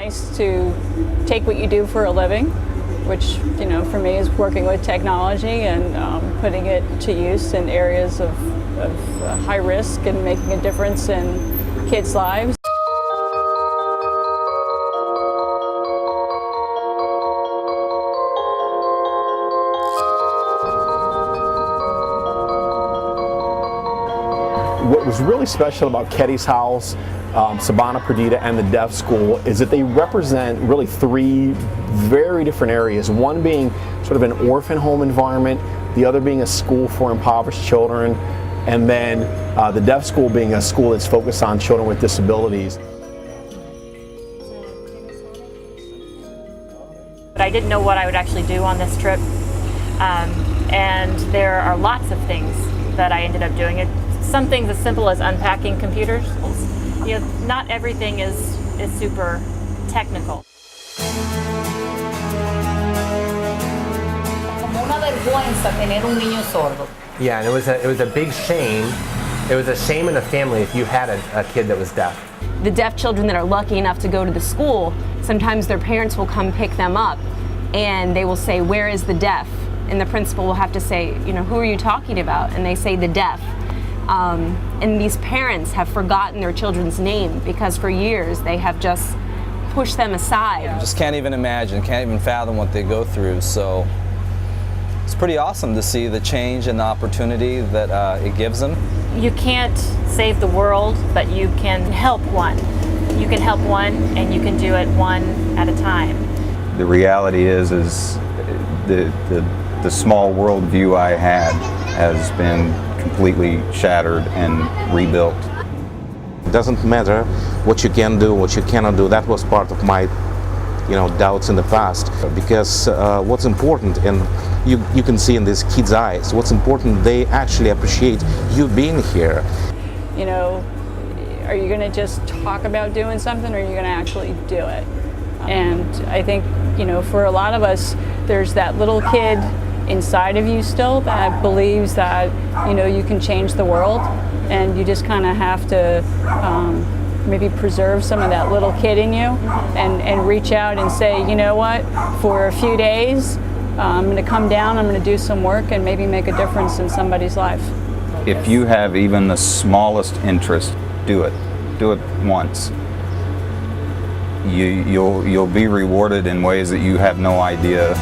nice to take what you do for a living, which, you know, for me is working with technology and putting it to use in areas of high risk and making a difference in kids' lives. What was really special about Ketty's House, Sabana Perdita, and the Deaf School is that they represent really three very different areas. One being sort of an orphan home environment, the other being a school for impoverished children, and then the Deaf School being a school that's focused on children with disabilities. But I didn't know what I would actually do on this trip, and there are lots of things that I ended up doing. Some things as simple as unpacking computers. You know, not everything is super technical. Una vergüenza tener un niño sordo. Yeah, and it was a big shame. It was a shame in a family if you had a kid that was deaf. The deaf children that are lucky enough to go to the school, sometimes their parents will come pick them up and they will say, "Where is the deaf?" And the principal will have to say, you know, "Who are you talking about?" And they say, "The deaf." And these parents have forgotten their children's name because for years they have just pushed them aside. Just can't even imagine, can't even fathom what they go through. So it's pretty awesome to see the change and the opportunity that it gives them. You can't save the world, but you can help one. You can help one, and you can do it one at a time. The reality is the small worldview I had has been completely shattered and rebuilt. It doesn't matter what you can do, what you cannot do. That was part of my, doubts in the past. Because what's important, and you can see in these kids' eyes, what's important, they actually appreciate you being here. You know, are you going to just talk about doing something, or are you going to actually do it? And I think, for a lot of us, there's that little kid inside of you still that believes that, you can change the world, and you just kind of have to maybe preserve some of that little kid in you and reach out and say, you know what, for a few days, I'm going to come down, I'm going to do some work and maybe make a difference in somebody's life. If you have even the smallest interest, do it. Do it once. You'll be rewarded in ways that you have no idea